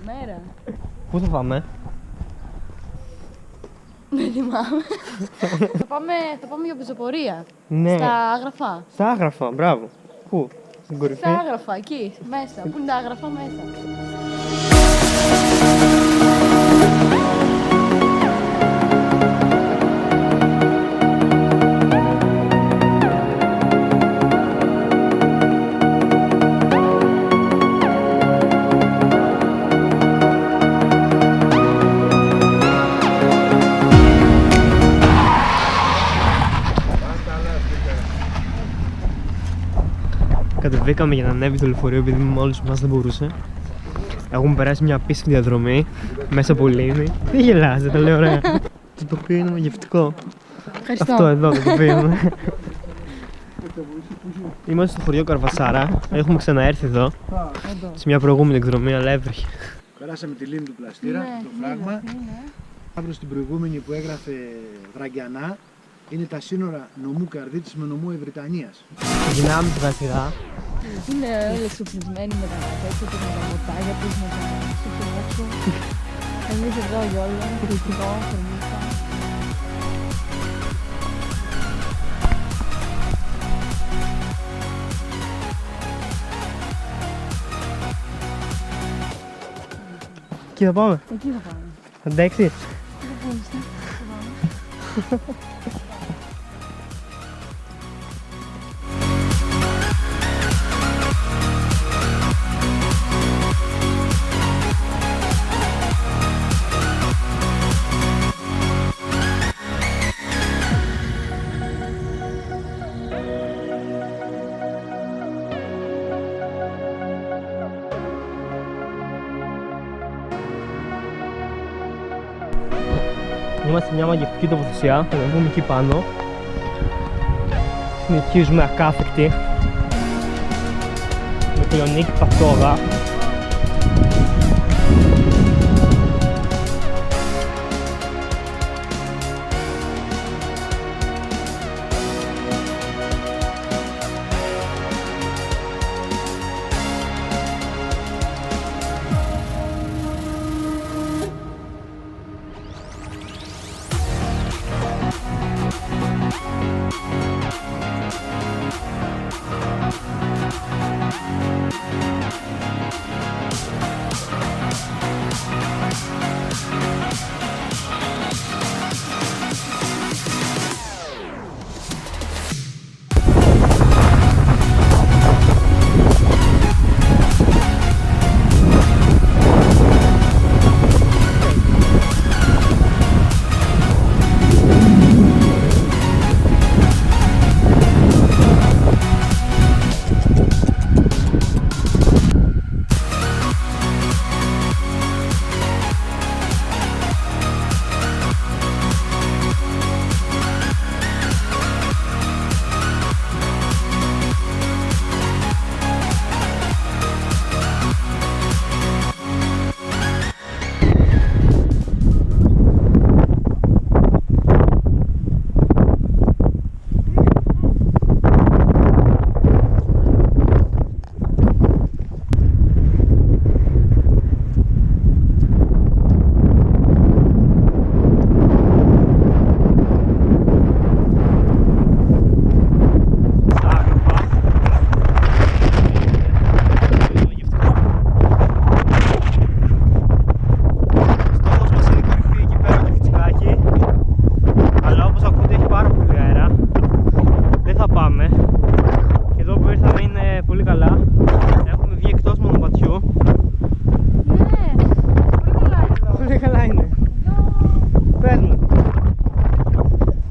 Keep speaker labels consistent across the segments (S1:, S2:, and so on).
S1: Καλημέρα.
S2: Πού θα πάμε?
S1: Δεν θυμάμαι. θα πάμε για πεζοπορία.
S2: Ναι.
S1: Στα Άγραφα.
S2: Στα Άγραφα, μπράβο. Πού? Στην κορυφή?
S1: Στα Άγραφα, εκεί, μέσα. Πού είναι τα Άγραφα, μέσα.
S2: Κατεβήκαμε για να ανέβει το λεωφορείο επειδή μόλις μας δεν μπορούσε. Έχουμε περάσει μια απίστευτη διαδρομή μέσα από λίμνη. Τι γελάς, δεν τα λέω ωραία. Το τοπίο είναι μαγευτικό.
S1: Ευχαριστώ.
S2: Αυτό εδώ το τοπίο. Είμαστε στο χωριό Καρβασάρα. Έχουμε ξαναέρθει εδώ σε μια προηγούμενη εκδρομή, αλλά έβρεχε.
S3: Περάσαμε τη λίμνη του Πλαστήρα, το φράγμα. Αύριο στην προηγούμενη που έγραφε Βραγκιανά, είναι τα σύνορα νομού Καρδίτης με νομού Ευρυτανίας.
S2: Γυρνάμε σιγά σιγά.
S1: Είναι όλοι εξοπλισμένοι με τα τέτοια και με τα μοτάγια τους, με τα σουπινόξου. Εμείς εδώ γιόλο, κριτικό, φορμίστα.
S2: Εκεί θα πάμε.
S1: Εκεί θα πάμε.
S2: Θα αντέξεις?
S1: Τι θα πούμε, θα πάμε.
S2: Είμαστε σε μια μαγευτική τοποθεσία, θα βγούμε εκεί πάνω. Συνεχίζουμε ακάθεκτοι με το Ιωνίκη Παυτόδα.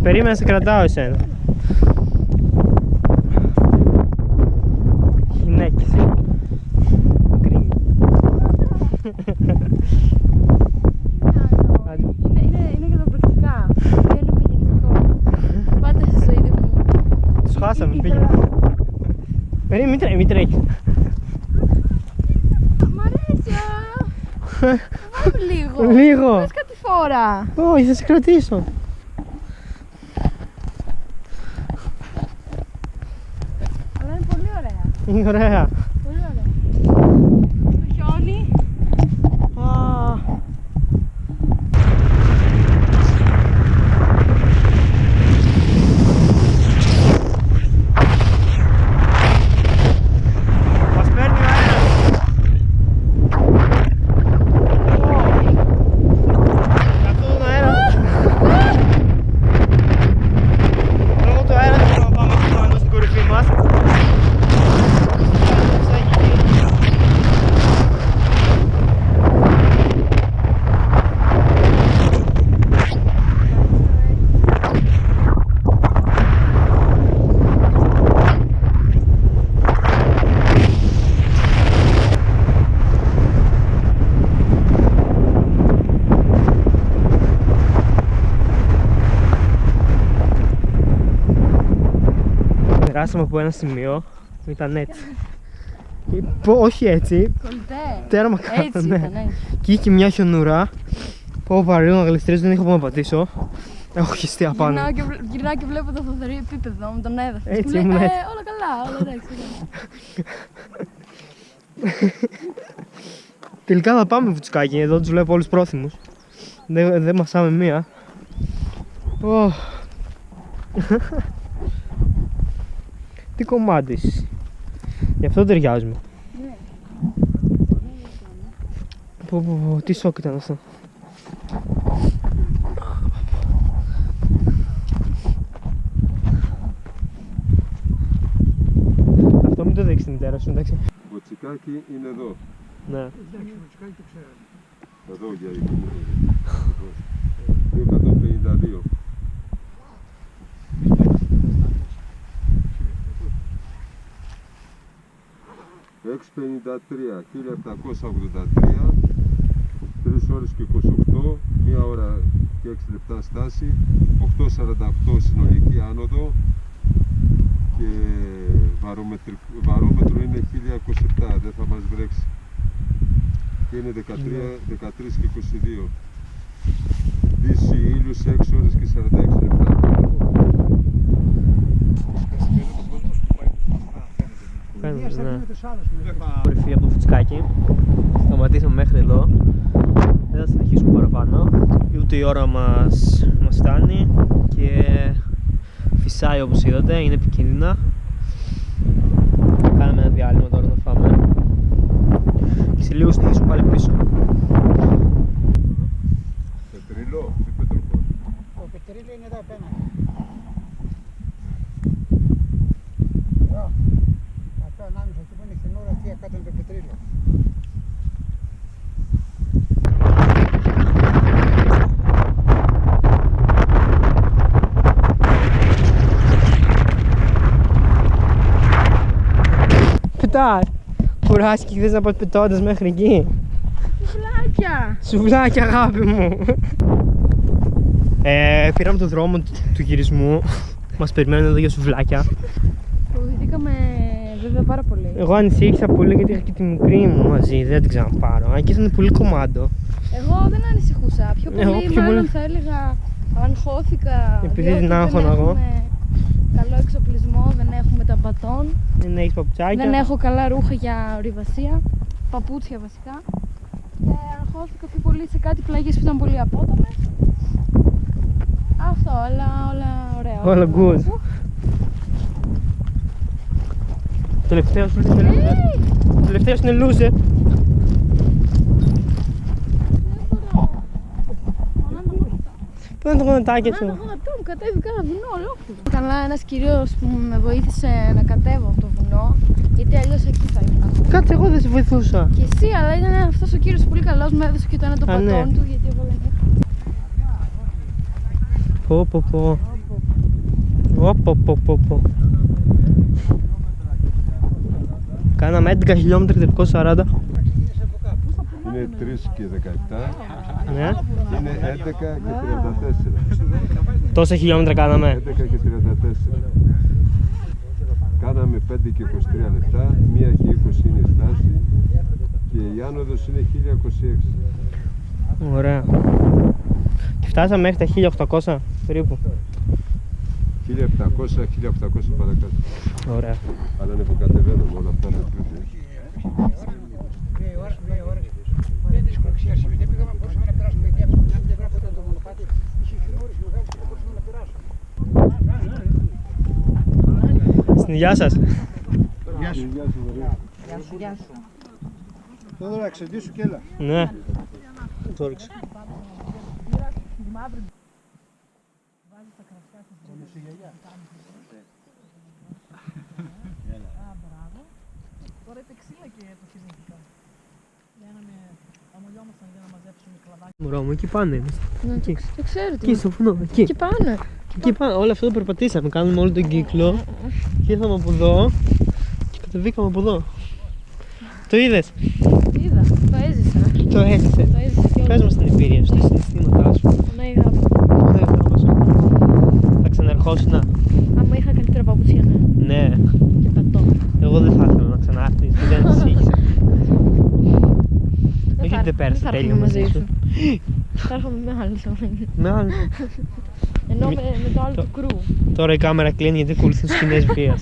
S2: Περίμενα να σε κρατάω εσένα. Γυναίκες. Γκρίνι.
S1: Είναι καταπληκτικά. Είναι μαγευτικό. Πάτε στο ίδιο μου.
S2: Τους χάσαμε, πήγαινε. Περίμενε, μην τρέχεις.
S1: Μ' αρέσει. Λίγο.
S2: Λίγο.
S1: Πες κάτι φορά.
S2: Όχι, θα σε κρατήσω.
S1: Αλλά είναι πολύ ωραία.
S2: Είναι ωραία.
S1: Πολύ ωραία. Το χιόνι.
S2: Α, περάσαμε από ένα σημείο που ήταν έτσι. Όχι έτσι,
S1: Κολλητέ.
S2: τέρμα
S1: Έτσι
S2: κάτω, ναι.
S1: ήταν, έτσι.
S2: Και είχε μια χιονουρά. Πω βαρύ να γλιστρήσω, δεν είχα που να πατήσω. Έχω χυστεί απάνω.
S1: Γυρνάω και βλέπω το θοδωρή επίπεδο με τον έδαφο.
S2: Έτσι, ήμουν έτσι.
S1: Όλα καλά, όλα εντάξει.
S2: Τελικά θα πάμε Φουτσικάκι, εδώ τους βλέπω όλους πρόθυμους. Δεν μασάμε μία. Τι κομμάτις. Γι' αυτό ταιριάζουμε. Τι σοκ ήταν αυτό. Αυτό μην το δείξεις τη μητέρα σου, εντάξει.
S4: Φουτσικάκι είναι εδώ.
S2: Ναι.
S3: Εντάξει, το τσικάκι το ξέρω.
S4: Εδώ για 252. ...6.53, 1.783, 3 ώρες και 28, 1 ώρα και 6 λεπτά στάση, 8.48 συνολική άνοδο και βαρόμετρο είναι 1.027, δεν θα μας βρέξει. Και είναι 13 και 22. Δύση ήλιου σε 6 ώρες και 46 λεπτά.
S2: Φαίνεται, ναι. Κορυφή από το Φουτσικάκι. Σταματήσαμε μέχρι εδώ. Δεν θα συνεχίσουμε παραπάνω. Ούτε η ώρα μας φτάνει και φυσάει όπως είδατε, είναι επικίνδυνα. Κάναμε ένα διάλειμμα τώρα να φάμε. Και σε λίγο συνεχίσουμε πάλι πίσω.
S4: Πετρίλο ή πετροχώρο?
S3: Το πετρίλαιο είναι εδώ απέναντι. Αυτό ανάμεσα εκεί που είναι χιονούρα, εκεί κάτω είναι το πετρίλαιο.
S2: Πετάς! Κουράστηκε χθες να πας πετώντας μέχρι εκεί.
S1: Σουβλάκια!
S2: Σουβλάκια αγάπη μου! Πήραμε το δρόμο του γυρισμού. Μας περιμένουν εδώ για σουβλάκια.
S1: Φοβηθήκαμε βέβαια πάρα πολύ.
S2: Εγώ ανησύχησα πολύ γιατί είχα και τη μικρή μου μαζί, δεν την ξαναπάρω. Αν και ήταν πολύ κομμάντο.
S1: Εγώ δεν ανησυχούσα. Πιο πολύ,
S2: πιο
S1: μάλλον
S2: πολύ.
S1: θα έλεγα, αγχώθηκα.
S2: Επειδή
S1: διότι
S2: την άγχωνα
S1: δεν
S2: εγώ.
S1: έχουμε καλό εξοπλισμό, δεν έχουμε τα μπατόν,
S2: Δεν έχεις παπουτσάκια.
S1: δεν έχω καλά ρούχα για ορειβασία, παπούτσια βασικά. Και αγχώθηκα πιο πολύ σε κάτι πλαγιές που ήταν πολύ απότομες. Αυτό, αλλά όλα ωραία.
S2: Όλα good. Τελευταίος είναι loser. Πού είναι το γονατάκι σου?
S1: Ένα γονατό μου κατέβηκα ένα βουνό ολόκληρο. Καλά, ένας κυρίος που με βοήθησε να κατέβω από το βουνό, γιατί αλλιώς εκεί θα ήμουν.
S2: Κάτσε, εγώ δεν σε βοηθούσα.
S1: Και εσύ, αλλά ήταν αυτός ο κύριος πολύ καλός, μου έδωσε και το ένα το
S2: Α, ναι.
S1: πατόν του, γιατί εγώ δεν είχα.
S2: Πω. Κάναμε 11 χιλιόμετρα και 340.
S4: Είναι 3 και 17,
S2: Ναι.
S4: είναι 11 και 34.
S2: Τόσα χιλιόμετρα κάναμε.
S4: 11 και 34. Κάναμε 5 και 23 λεπτά, 1 και 20 είναι η στάση και η άνοδος είναι 1026.
S2: Ωραία. Και φτάσαμε μέχρι τα 1800 περίπου.
S4: 1700-1800 παρακάτω.
S2: Ωραία.
S4: Αλλά είναι που κατεβαίνουμε όλα αυτά με πλούτια.
S3: 2 ώρες. Δεν δύσκολο ξέρεις, δεν πήγαμε, μπορούσαμε να περάσουμε γιατί από την άλλη πλευρά που ήταν το μονοπάτι είχε χιονούρες μεγάλες και δεν μπορούσαμε να περάσουμε.
S2: Γεια σας.
S3: Γεια σου. Θόδωρα, εξεντήσου και έλα.
S2: Ναι. Το ρίξω.
S5: Τώρα είπε ξύλα και το θυμήθηκα. Λέγαμε, αμολιόμασταν για να μαζέψουμε κλαδάκια.
S2: Μωρό μου, εκεί πάνω είναι.
S1: Ναι, το ξέρω.
S2: Εκεί στο βουνό, εκεί.
S1: Εκεί πάνω.
S2: Εκεί πάνω, όλο αυτό το περπατήσαμε. Κάνουμε όλο τον κύκλο. Και ήρθαμε από εδώ και κατεβήκαμε από εδώ. Το είδες?
S1: Είδα, το έζησα.
S2: Το έζησε.
S1: Το έζησα και
S2: Πες μας την εμπειρία σου, τα συναισθήματά σου.
S1: Ναι, αγάπη.
S2: Δεν θα ξαναρχόσουνα.
S1: Άμα είχα καλύτερα παπούτσια, ναι.
S2: Ναι,
S1: Και πατώ.
S2: εγώ δεν θα ήθελα να ξανάρθεις, δεν ανησύχησα. Όχι ότι δεν πέρασα τέλειο μαζί σου.
S1: Θα έρχομαι με άλλους.
S2: Με άλλο.
S1: Ενώ με το άλλο του κρού.
S2: Τώρα η κάμερα κλείνει γιατί ακολουθούν σκηνές βίας.